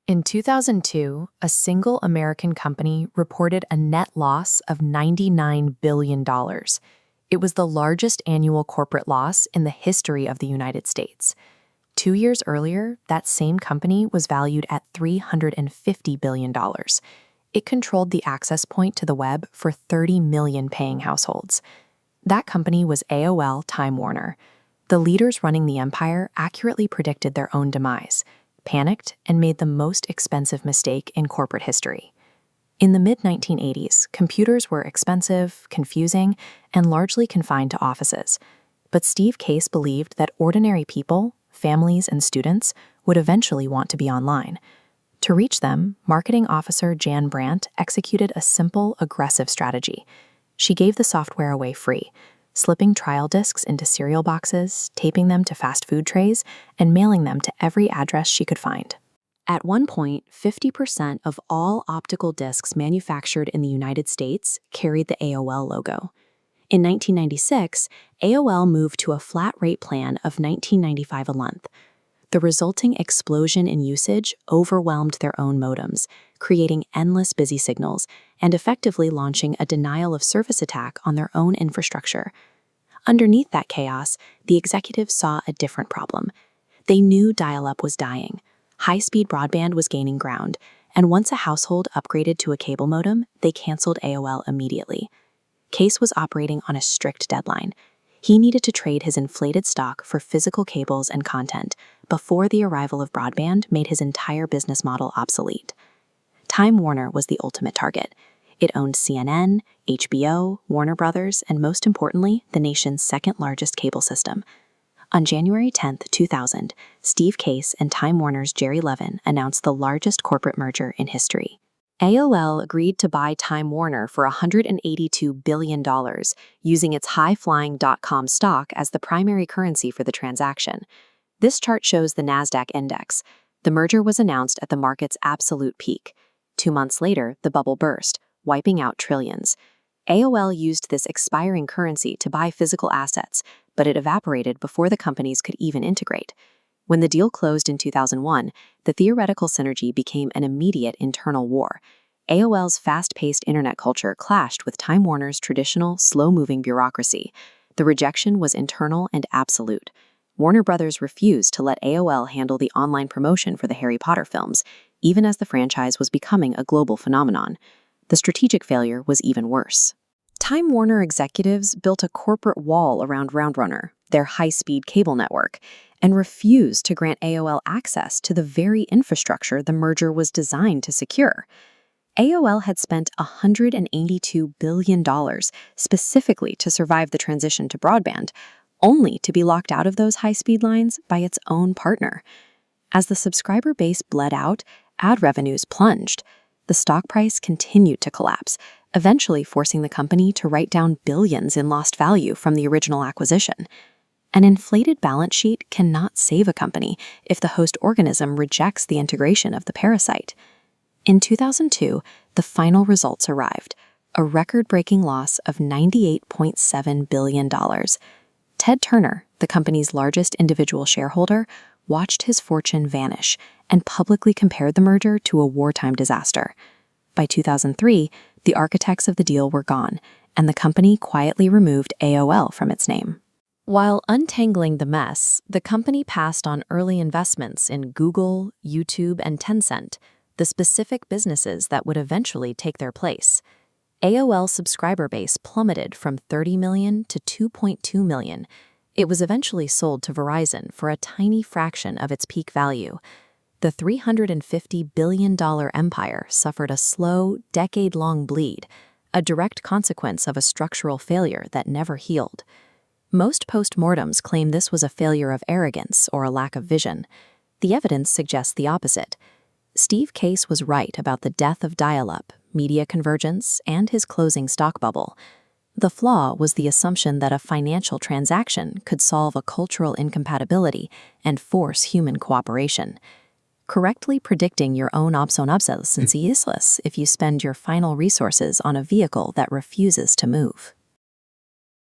In 2002, a single American company reported a net loss of $99 billion. It was the largest annual corporate loss in the history of the United States. 2 years earlier, that same company was valued at $350 billion. It controlled the access point to the web for 30 million paying households. That company was AOL Time Warner. The leaders running the empire accurately predicted their own demise, panicked, and made the most expensive mistake in corporate history. In the mid-1980s, computers were expensive, confusing, and largely confined to offices. But Steve Case believed that ordinary people, families, and students would eventually want to be online. To reach them, marketing officer Jan Brandt executed a simple, aggressive strategy. She gave the software away free, slipping trial disks into cereal boxes, taping them to fast food trays, and mailing them to every address she could find. At one point, 50% of all optical discs manufactured in the United States carried the AOL logo. In 1996, AOL moved to a flat-rate plan of $19.95 a month. The resulting explosion in usage overwhelmed their own modems, creating endless busy signals and effectively launching a denial-of-service attack on their own infrastructure. Underneath that chaos, the executives saw a different problem. They knew dial-up was dying. High-speed broadband was gaining ground, and once a household upgraded to a cable modem, they canceled AOL immediately. Case was operating on a strict deadline. He needed to trade his inflated stock for physical cables and content before the arrival of broadband made his entire business model obsolete. Time Warner was the ultimate target. It owned CNN, HBO, Warner Brothers, and most importantly, the nation's second-largest cable system. On January 10, 2000, Steve Case and Time Warner's Jerry Levin announced the largest corporate merger in history. AOL agreed to buy Time Warner for $182 billion, using its high-flying .com stock as the primary currency for the transaction. This chart shows the NASDAQ index. The merger was announced at the market's absolute peak. 2 months later, the bubble burst, wiping out trillions. AOL used this expiring currency to buy physical assets, but it evaporated before the companies could even integrate. When the deal closed in 2001, the theoretical synergy became an immediate internal war. AOL's fast-paced internet culture clashed with Time Warner's traditional, slow-moving bureaucracy. The rejection was internal and absolute. Warner Brothers refused to let AOL handle the online promotion for the Harry Potter films, even as the franchise was becoming a global phenomenon. The strategic failure was even worse. Time Warner executives built a corporate wall around Roundrunner, their high-speed cable network, and refused to grant AOL access to the very infrastructure the merger was designed to secure. AOL had spent $182 billion specifically to survive the transition to broadband, only to be locked out of those high-speed lines by its own partner. As the subscriber base bled out, ad revenues plunged. The stock price continued to collapse, eventually forcing the company to write down billions in lost value from the original acquisition. An inflated balance sheet cannot save a company if the host organism rejects the integration of the parasite. In 2002, the final results arrived, a record-breaking loss of $98.7 billion. Ted Turner, the company's largest individual shareholder, watched his fortune vanish and publicly compared the merger to a wartime disaster. By 2003, the architects of the deal were gone, and the company quietly removed AOL from its name. While untangling the mess, the company passed on early investments in Google, YouTube, and Tencent, the specific businesses that would eventually take their place. AOL's subscriber base plummeted from 30 million to 2.2 million. It was eventually sold to Verizon for a tiny fraction of its peak value. The $350 billion empire suffered a slow, decade-long bleed, a direct consequence of a structural failure that never healed. Most postmortems claim this was a failure of arrogance or a lack of vision. The evidence suggests the opposite. Steve Case was right about the death of dial-up, media convergence, and his closing stock bubble. The flaw was the assumption that a financial transaction could solve a cultural incompatibility and force human cooperation. Correctly predicting your own obsolescence is useless if you spend your final resources on a vehicle that refuses to move.